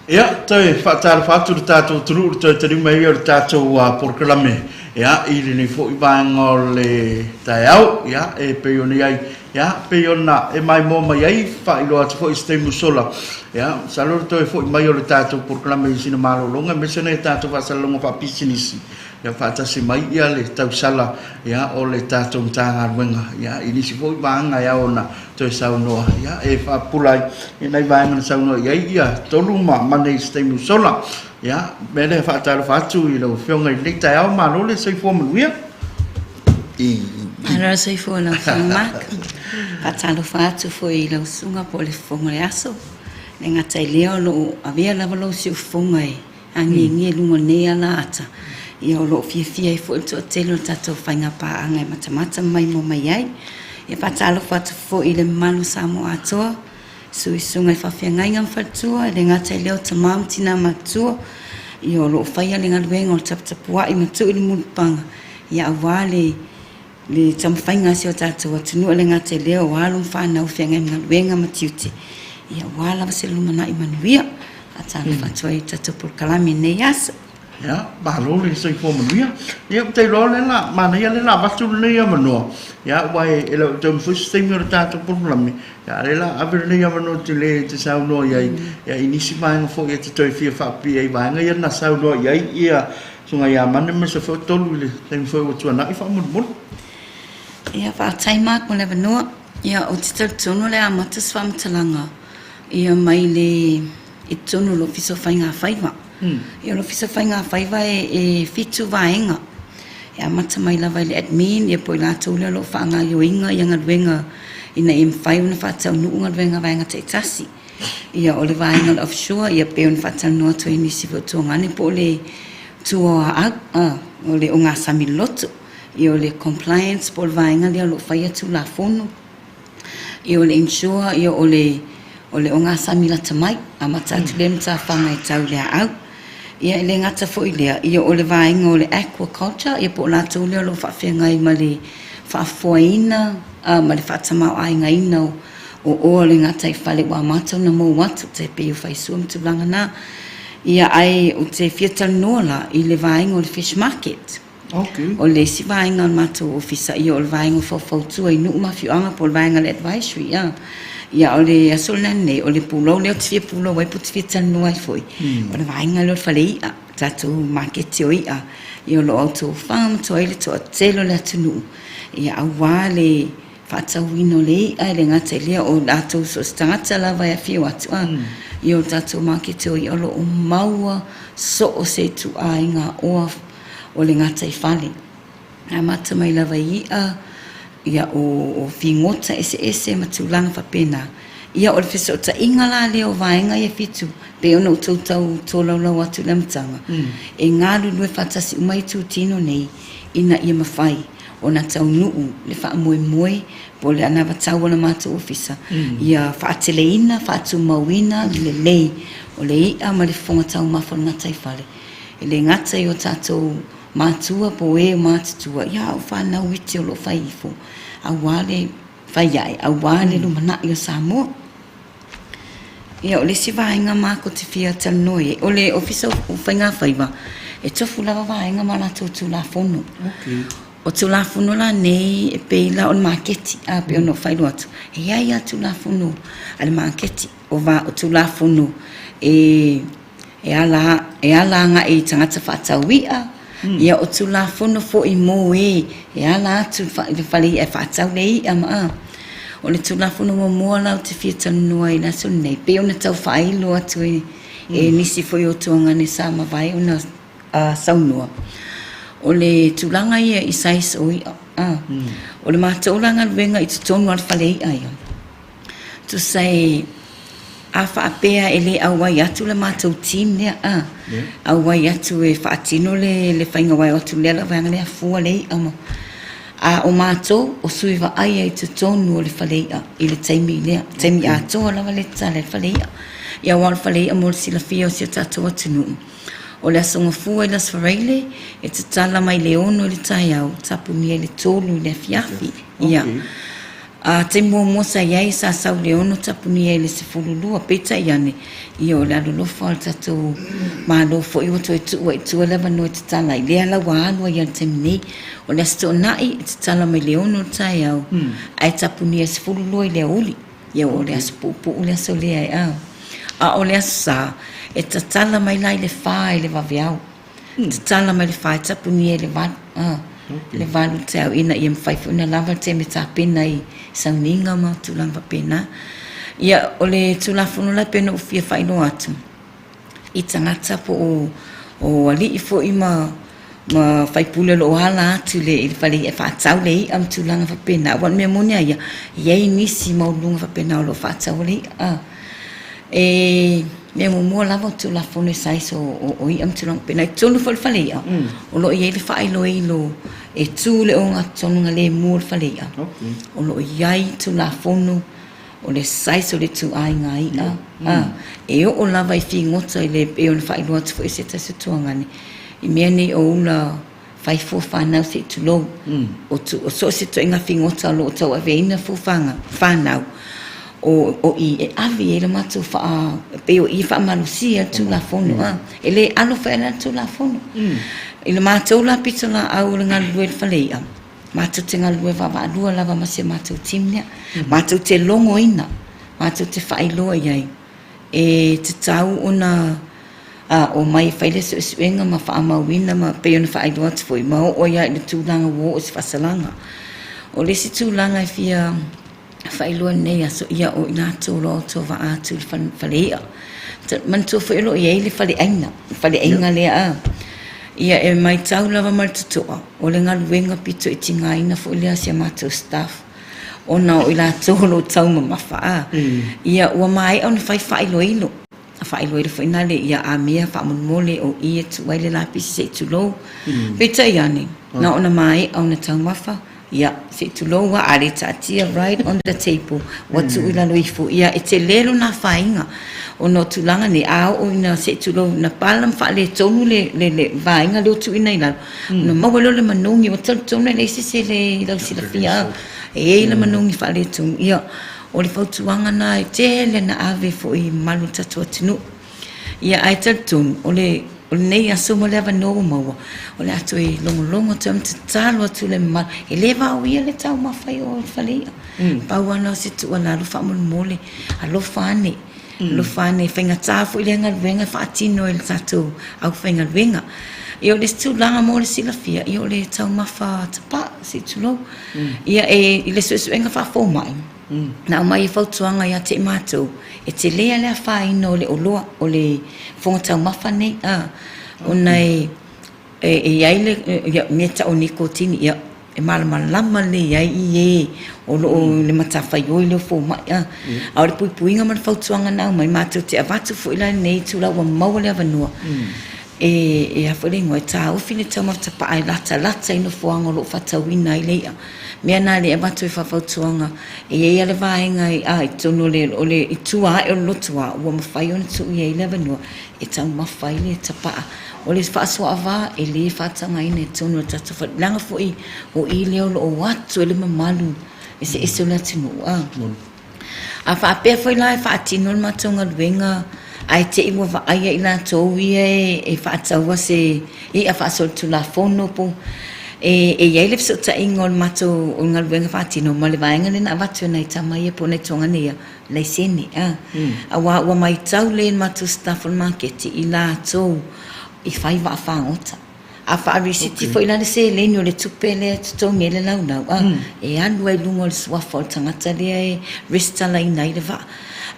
Ia, toi, whaatara whātu le tātou turu, toi tari mai o le tātou porkalame. Ia, ili ni fo i vāenga o le tai au, ia, e peo ni ai. Ia, peo na, e mai mō mai ai, whailo atu fo i stei musola. Ia, saloro toi fo i mai o le tātou porkalame i sina malolonga, mesena e tātou whasalonga whapisinisi. Ia, whaatasi mai ia le tau sala, ia, o le tātou mtanga ruenga. Ia, inisi fo i vāenga ia ona, toi saunoa. Ia, e whapulai, e nei vāenga na saunoa. Ia, toluma, mane i stei musola. Ia, mele whaataro whatu i lau whionga i nei tai au malole sei fo manuia. Ara sei fo na whamaka. Whaataro whatu fo i lau sunga po le whonga le aso. Ne ngatai leo lo avea lava lo si ufonga e. Angi ngie lunga nea la ata. Ia o lo fia i fo il toa telo tato whainga pa anga e matamata mai mo mai ai. Ia whaataro whatu fo i le malu samo atoa. Sui sunga i whawhia ngai ngam whatua. Le ngatai leo tamam tina matua. Ia o lo whaia le ngaluenga o taputapua i matu i le mulpanga. Ia awale le tamwhainga si o tato atunua le ngatai leo walum whanau whia ngai ngaluenga matiuti. Ia wala wase lumana i manuia. Atalo whatua i tato porkalami nei asa. Ia, malole sei fo manuia. Ia, te lo le la, mana ia le la watu le ia manoa. Ia, wai e lau tau mwhustemi o tato porkalami. Ia, le la avere le ia manoa te le te saunoa iai. Ia, inisi vaenga fo ia te toi fia whapi ai vaenga ia na saunoa iai. Ia, sunga ia mane me se whautolu le temi fo o tua nai whaamurumuru. Ia, whaatai mak mo le vanua. Ia, o te tartono le amatas whamtalanga. Ia, mai le i tono lo fiso whainga whaiva. Ia lo fiso whainga whaiva e fitu vaenga. Ia, mata mai lava le admin. Ia, poi la tōlea lo whaanga yo inga. Ia, ngadwenga ina im whai una whaatau nuu ngadwenga vaenga te tasi. Ia, o le vaenga le offshore. Ia, pe una whaatau nua to inisi vo tō ngane. Po le tua o le o ngā sami loto. Ia, o le compliance. Po le vaenga lea lo whai atu la fono. Ia, o le insure. Ia, o le o ngā samila tamai, a mata atu le mta whanga e tau lea au. Ia le ngata fo i lea, ia o le vaenga o le aquaculture, ia po la tau lea lo whawhia ngai ma le whaafoaina, ma le whaatamau ai ngai ina o le ngata i whale wa matau na mō watu te peo whaisua mtu langa nā. Ia ai o te whiatal nola i le vaenga o le fish market. Okay. O le si vaenga o mātou ofisa, ia o le vaenga o whawhautua i nuu mawhiuanga po le vaenga le advisory, ia. Ia o le asolna nei, o le pulau leo tifia pulau wai puti fia tanu ai foi. O le vaenga leo whale ia, tātou marketi o ia. Ia o lo auto wham to ele to atelo le atunu. Ia awa le whaatau wino le ia, le ngata lea o tātou so stangata la vai a fia watu. Ia o tātou marketi o ia o lo o maua so o se tu a inga o le ngata i whale. A mata mai la vai ia, ia o fingota ese matulanga whapena. Ia o le whisa o ta inga la leo vaenga ia fitu. Pe ono tautau tōlaulau atu le matanga. E ngā lulue whatasi umai tū tino nei ina ia mawhai. O na tau nuu le wha moe po le ana watau ala mātou ofisa. Ia whaateleina, whaatu mauina, le lei. O le ia ma le whonga tau mawhana ngatai whale. E le ngatai o tātou mātua po e mātutua. Ia o whanau iti o lo whaifo. A wale whaiai, a wale lumana i o Samoa. Ia o le si vaenga mako te whia talanoe. O le ofisa o whainga whaiva. E tofu lava vaenga ma la tō la fono. Okay. O tū la fono la nei e peila o le maketi. A pe ono whailu atu. E ia tū la fono a le maketi. O tū la fono e ala nga e tangata whaatawia. Ia o tū la fono fo i mō e ala atu le whale e whaatau lei ama. O le tū la fono mua lau te whia tanunua i naso nei. Pe ona tau whailo atu e nisi foi o tuanga ne sa mawai ona saunua. O le tūlanga ia i sais o ia. O le mātaulanga luenga i tu tonu al whale ia. Tu say a whaapea e le awai atu le mātou team lea. Awai atu e whaatino le whainga wai atu lea la wanga lea fua le ia mo. A o mātou o suiwa aia i tu tonu o le whale ia. I le taimi lea. Taimi a toa lawa le tale whale ia. Ia wal whale ia mo le sila fia o sia tātou atunu. O le asonga fua i las whareile, e te tala mai le ono i le tai au, tapu nia i le tolu i le fiafi. Ia. te mua sa iai sa sau leono tapuni e le se fululua peta iane ia o le alolofa o le tatou malo foʻi ua toe tu lava no te tala i lea laua alua ia le taminei o le asitoʻanaʻi te tala mai leono le taeau ae tapuni e se fululua i le uli ia o le aso puʻupuʻu le aso lea e au a o le aso sa e tatala mai la i le fā i le vaveau tatala mai le fā e tapuni e le valu le valu te au ina ia mawhaifuna lava te me tāpena i sauninga ma tūlanga pena. Ia o le tūlafunu lai pena ufia whaino atu. I tangata po o ali i fo i ma whaipule lo hala atu le i whale e whaatau le i am tūlanga whapena. Wan mea monia ia, iei nisi maulunga whapena o lo whaatau le i. Me mua lava tu la fone sais o I am tulong pena tonu fal falea o lo ye le fai lo e tu le onga tonu ngale mua falea o lo yai tu la fono o le sais o le tu ai ngai e o lava I fi ngota le e on fai lo tu fo se ta se tuanga ni I me ni o la fai fo fa na se tu lo o tu o so se tu inga fi ngota lo tu ave ina fo fanga fa now o I e avi e le matu fa pe o I fa malusia tu la fono e le alo fa na tu la fono e le matu la pitola au le ngal lue falea matu te ngal lue va lua lava ma se matu timnia matu te longo ina matu te fa ilo ai e te tau ona o mai faile so suenga ma fa mawina ma pe ona fa ilo atu foi ma o ia le tulanga wo o se fasalanga o le si tulanga fia whailua nei aso ia o ina tōro tō wa atu whalea. Man tō whailo ia i le whale ainga lea ia e mai tau lava martutoa o le ngā luenga pito I tinga ina fo lea sia mātou staff o na o ila tōro tau mamafa ia ua mai au na whailo ilo whailo fo ina le ia a mea whamunmole o ia tuwai le lapisi se tulo pita iane na o na mai au na tau mafa ia se tuloa ale tatia right on the table watu ila loifu ia e te lelo na fainga o no tulanga ni a o ina se tulo na palam fa le tonu le vainga le tu ina ila no mawalo le manungi o tonu le se le la sila fia e le manungi fa le tu ia o le fautuanga na te le na ave fo I malu tatu atinu ia ai tonu o le nei aso mo leva no mo o le atu I longo tam te talo atu le ma e leva o ia le tau mawhai o whalea pau ana se tu ana lo fa mole a lo fane whenga tāfu I le ngal wenga whaatino I le tatu au whenga wenga I o le tu langa mo le sila fia I o le tau mawha tapa se tu lo ia e I le suenga wha mai na mai fautuanga ia te mātou e te lea lea whaino le oloa o le whongatau mawha nei o nei e iai le mea ta o nikotini ia e malamalama le iai I o le matawhai oi leo fō mai a o le puipuinga mana fautuanga nau mai mātou te avatu fo ila nei tula ua maua le avanua e a whare ngoi tā uwhi le tau mawta pa ai lata ino fuanga lo whatauina I leia mea nā le avatu e whawhautuanga e ia le vaenga I tono le o le I tua e o lotua ua mawhai ona tu I le avanua e tau mawhai le tapaa o le whaasua ava e le whaatanga ina e tono tatu langa fo o I leo lo o watu e le mamalu e se eso la tino a whaapea fo I la e whaatino le matonga luenga ai te iwa wa aia ila tō ia e whaataua se I a whaasol tu la fono po e iei le pso ta ingo le mato o ngā luenga whaatino ma le vaenga le na watu nei tamai e po nei tonga nea lei sene a wa mai tau le mato staff on market I la tō I whai wa whaangota a whaarisiti fo ila le se le o le tupe le tuto ngele lau e anu e lungo le suafa o tangata lea e ristala I nai le wa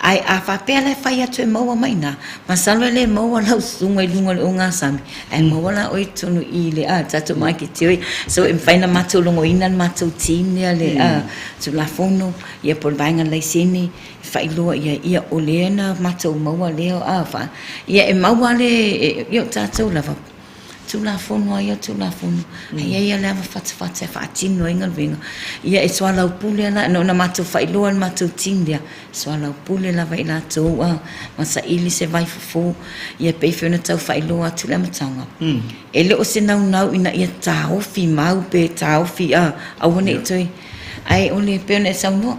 ai a whapea le whai atu e maua maina ma salwa le maua lau sunga I lungo le o ngā sami ai maua la oi tonu I le tatu mai ki te oi so e mwhaina mātou longo ina mātou team lea le tu la fono ia por vaenga lei sene whailua ia o lea na mātou maua leo ia e maua le ia tātou lava tu la fono ia tu la fono ia leva fata fatino inga venga ia e swala upule la no na matu failua matu tindia swala upule la vai la to ma sa ili se vai fo ia pe fe na tau failua tu la matanga ele o se nau ina ia tau fi mau pe tau fi a wone toi ai o le pe ne sau no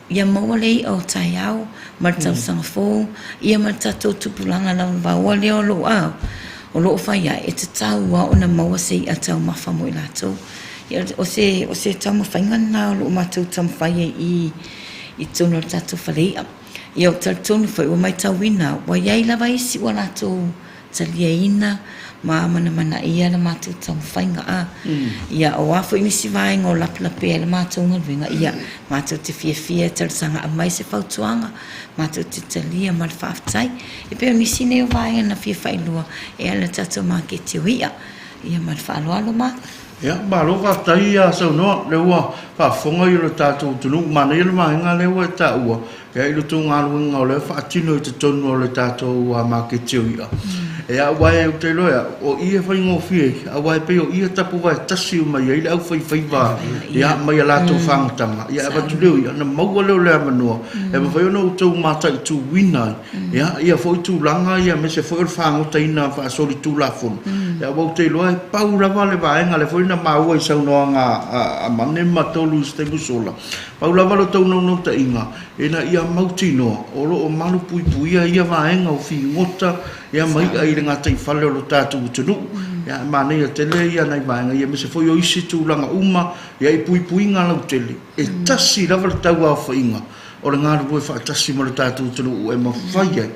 ia mo le o tai au ma tau sanga fo ia ma tatu tupulanga na ba o le o lo a o lo fa ia e te tau wa ona mo se a tau ma fa mo la to ia o se tau ma fa ngana lo ma tau tam fa i tono tatu fa le ia o tatu fa o mai tau wina wa ia la vai si wa la to taliaina ma mana ia na matu tau whainga a ia o wafo i misi vai ngō laplape le matu ngalwinga ia matu te fia tarsanga a mai se whautuanga matu te talia ma le whaftai e peo misi neo vai na fia whailua e ala tatu ma ke te wia ia ma le whaaloalo ma ya malo whaftai a sau noa le ua whafonga i lo tātou tunu mana i lo mahinga le ua ta ua ia i lo tu ngā luenga o le whaatino i te tonu o le tātou a ma ke te wia e a wai o te loia o ia whai ngō fie a wai pe o ia tapu vai tasi o mai ai le au whai wha ia mai a lātou whangatanga ia e watu leo ia na maua leo lea manua e ma whai ono tau mātai tū winai ia whai tū langa ia me se whai whangota ina wha sori tū lafon ia wau te loia pau lava le vaenga le whai na maua i sau noa ngā a mane matolu ste musola pau lava lo tau nau ta inga e na ia mauti noa o lo o malu pui pui ia vaenga o fi ngota ia mai ai le ngata i whale o lo tātou tunu ia mana ia tele ia nai vaenga ia me se foi o isi tūlanga uma ia i pui pui ngā lau tele e tasi lava le tau a whainga o le ngā rupoi whaatasi mo le tātou tunu e ma whai ai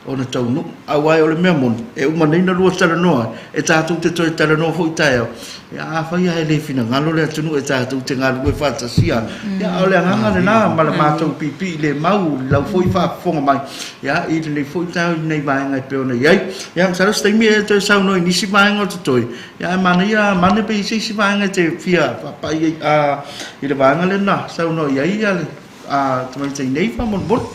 o na tau no a wai o le mea mon e uma nei na rua tala noa e tātou te toi tala noa fo i tae au ia a whai ai le fina ngalo le atunu e tātou te ngā rupoi whaatasi a ia o le anganga le nā ma le mātou pipi le mau lau fo i whaafonga mai ia i le fo i tau nei vaenga i peo na iai ia msara stai mea e toi sau noi nisi vaenga o te toi ia mana ia mane pe isi vaenga te fia papai i le vaenga le na sau noi iai ia le tamai te nei wha mon bon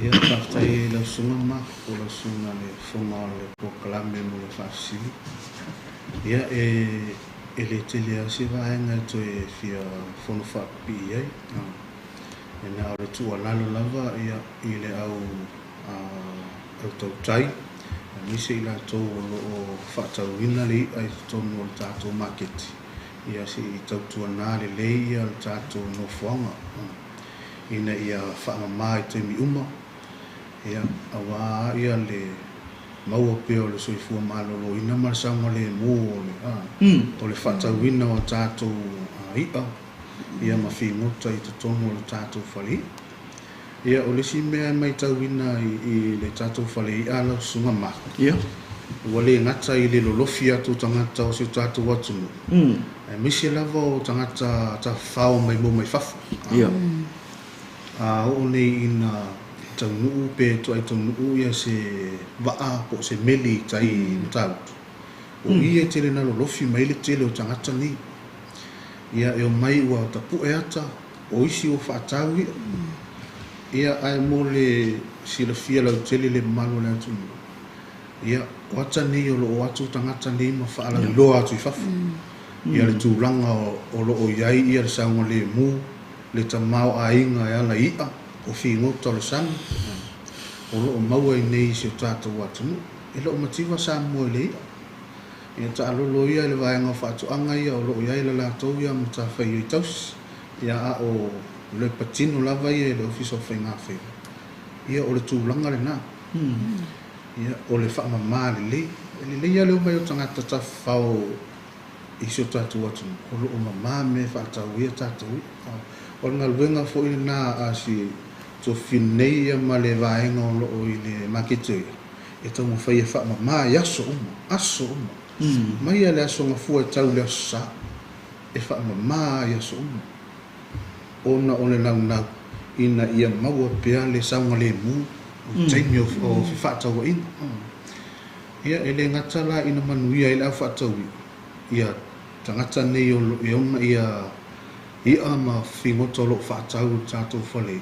ia tātai lau sunga ma o lau sunga le whonga o le pokalame mo le whaasili ia e le tele a se vaenga e toi fia whono whaapi ai e nā o le tua lalo lava ia i le au tau tai nise i lātou o whaatauina le ai tonu o le tātou market ia se i tau tua nā le lei ia le tātou no whanga ina ia whaamama i te mi uma ia awa ia le maua peo le soifua malolo ina marasanga le mo o le whaatauina o tātou ia ia ma whingota i te tonu o le tātou whali ia o le si mea mai tauina i le tātou whali ia lau sunga ma ia ua le ngata i le lolofi atu tangata o se tātou watunu e misi lava o tangata ta whao mai mo mai whafu ia o nei ina taunuu pe to ai taunuu ia se waa po se meli tai tau o ia tele na lofi mai le tele o tangata ni ia e o mai ua tapu e ata o isi o whaatawi ia ai mo le sila fia lau tele le malo le atu ia wata ni o lo atu tangata ni ma whaala loa atu i whafu ia le tūlanga o lo o iai ia le saunga le mu le tamau a inga e ala ia o whingota le sana o lo o maua i nei si o tātou atunu e lo o matiwa sa mua i le ia ta alolo ia le vaenga whaatuanga ia o lo o iai le lātou ia ma ta whai i taus ia a o le patino lava ia le ofiso whainga whainga ia o le tūlanga le nā ia o le whaamama le le ia leo mai o tangata ta whao i si o tātou atunu o lo o mama me whaatau ia tātou o ngā luenga fo i nā a si to finei ia ma le vaenga o loo i le makete e tau mo whai e wha ma i aso uma mai a le aso ngā fua e tau le aso sa e wha ma i aso uma ona o le nau ina ia maua pea le saunga le mu o taimi o whaatau ina ia e le ngata la ina manuia i le au whaatau ia tangata nei o ona ia ma whingota lo whaatau tātou whale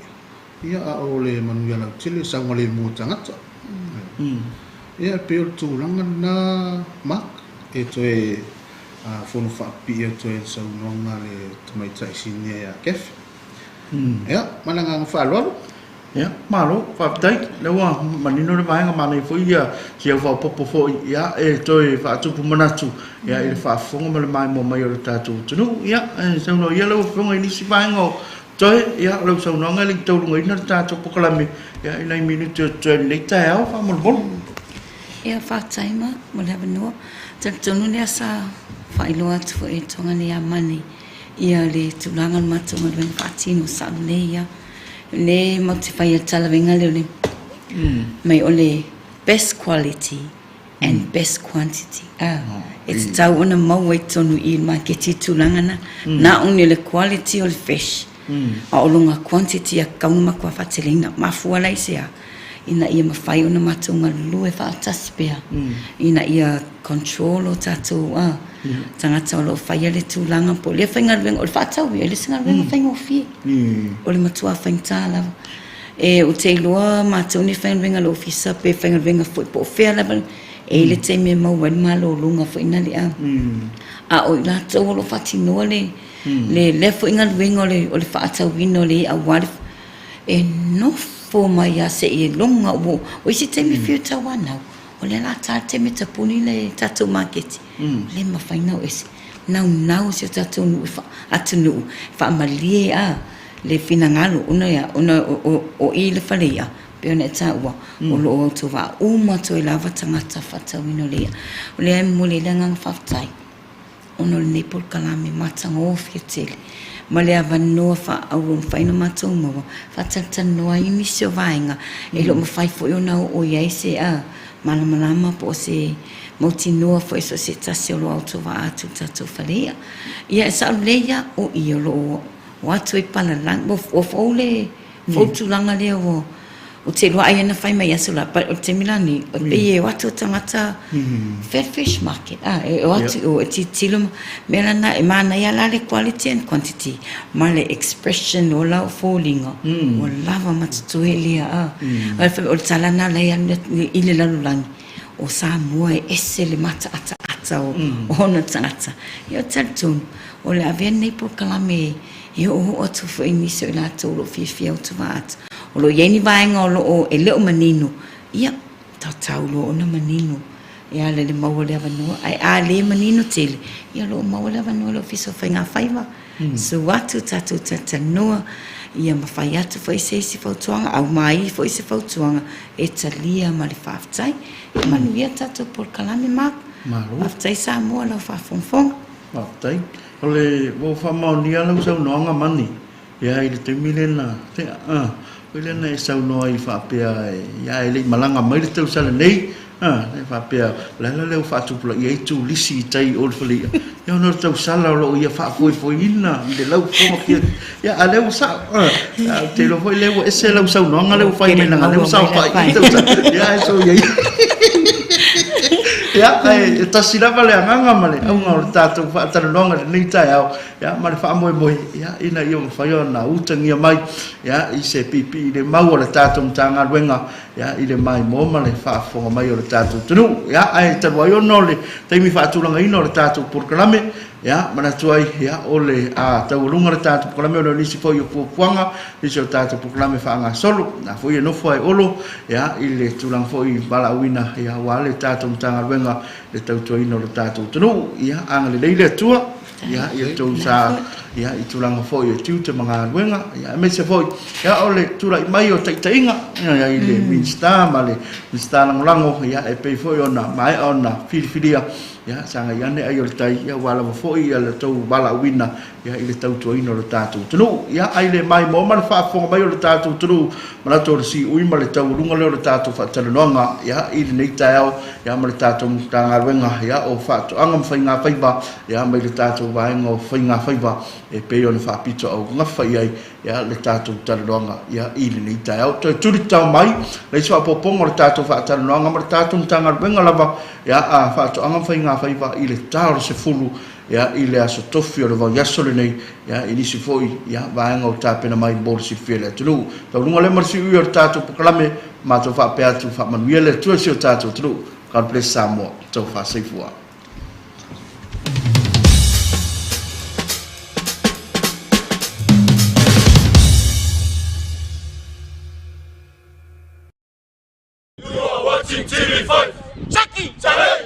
ia a o le manuia lau tele saunga le mua tangata ia peo tūranga nā mak e toe whono whaapi e toe saunonga le tamaitai sinia ia kefi ia mananga ngā whaaloalo ya malo fa tai le wa manino le vai nga mane foi ya si fa popo foi ya e toi fa tu pu manatu ya e fa fonga male mai mo mai o tatu tunu ya so no ya lo fonga ni si vai ngo toi ya lo so no nga li tau ngai na tatu pokalami ya ina minute to le tao fa mo bon ia whātaima, mo le awanua. Tunu lea sa whailo atu fo e tonga ni a mani. Ia le tūlangan matunga le whaatino sa le ia. Le mauti whai a talawenga leo le. Mai o le best quality and best quantity. It's tau ona mau e tonu i marketi tūlangana. Na only le quality o le fish. A olonga quantity a kauma kua whatelinga. Mafua lai sea. Ina ia mawhai o na matunga lue whaatasi pia. Ina ia control o tatou tangata o lo whaia le tūlanga po. Lea whainga ruenga o le whaatau ia, le singa ruenga whainga o fie. O le matua whainga tālawa. E o te iloa mātou ni whainga ruenga lo ofisa pe whainga ruenga fwoi po whea level. E le te me mau wani malo o lunga whaina le a. A o i lātou o lo whatinoa le. Le whainga ruenga o le whaatau wino le a wari. E nof. Fo mai a se e longa o isi te mi fiu tawanau o le la ta te me tapuni le tatou market le mawhaina o isi nau se tatou nu atunu fa malie a le finangalo ona o i le whalea pe ona ta ua o lo o to va uma to i lava tangata whatawino lea o le mo le langang whaftai ono le Nepal Kalame matanga o fiatele ma le avanoa whaauron whaina mātou mawa whatatanoa i misi o vaenga e lo mawhai fo iona o iei se a malamalama po se mauti noa fo eso se tase o lo auto wa atu tatou whalea ia e sa leia o i o lo o atu e pala lang o fo le fo tulanga le o te loa ai ana whai mai asu la o te milani o pe e o atu tangata fair fish market o atu o ti tilo mera na e mana ia la le quality and quantity ma le expression o la fallinga o lava matutu e lea o talana la ia i le lalulangi o sa mua e ese le mata ata o hona tangata ia taritonu o le avea Nepal Kalame e o atu fo inisi o la tolo fia o tuvaat o lo yeni vaenga o lo o e leo manino ia tau lo ona manino ia le maua le avanua ai a le manino tele ia lo maua le avanua lo fiso whainga whaiva so watu tatu tatanoa ia mawhai atu fo ise isi fautuanga au mai fo ise fautuanga e talia ma le whaftai e manuia tatu por Kalame mak whaftai sa mua lau whafonfonga whaftai o le wo whamaunia lau sau noanga mani ia i le te milena Pele na sau no ai fa pea ya ele malanga mai le tau sala nei le fa pea la le fa tu pula ia tu lisi tai ol fali ya no tau sala lo ia fa foi ina de lau fo pia ya ale sa te lo foi le ese lau sau no ngale fa me na le sa fa ya eso ya ya ai ta sila vale anga male au ngor tatu fa tara longa ni tai au ya ma fa moi ya ina yo fa yo na utangia mai ya i se pipi le mau le tatu tanga ruenga ya i le mai mo male fa fo mai o le tatu tunu ya ai ta wa yo no le te mi fa tu langa ino le tatu por Kalame ya mana tuai ya ole a ta ulunga le tatu por Kalame o ni si fo yo puanga ni se tatu por Kalame fa nga solo na fo yo no fo ai olo ya i le tu lang fo i bala wina ya wa le tatu tanga ruenga le tau tuai no le tatu tunu ya anga le le tua ya ia tu sa ya itu lang fo yo tu te manga ruenga ya me se fo ya ole tu lai mai o tainga ya ile minsta male minsta lango ya e pe fo yo na mai ona filia ya sanga ya ne ayo tai ya wala fo ya le tu bala wina ya ile tau tu ino le tatu tunu ya ile mai mo man fa fo mai le tatu tunu mana to si ui male tau lunga le tatu fa talonga ya ile nei tau ya male tatu tanga ruenga ya o fa to angam fainga faiba ya mai le tatu vai ngo fainga faiba e pe ona fa pito au nga fai ai ya le tatu talonga ya ile nei tau to turi tau mai le so popong le tatu fa talonga ma tatu tanga ruenga lava ya a fa to angam fainga faiba ile tau se fulu ya ile aso tofi o le va yasole nei ya inisi foi ya vaenga o tapena mai bor si fele tulu tau lunga le marsi u o tatu por Kalame ma to fa pe atu fa manuele tu si o tatu tulu ka presa mo to fa seifua watching TV5. Jackie, Chale,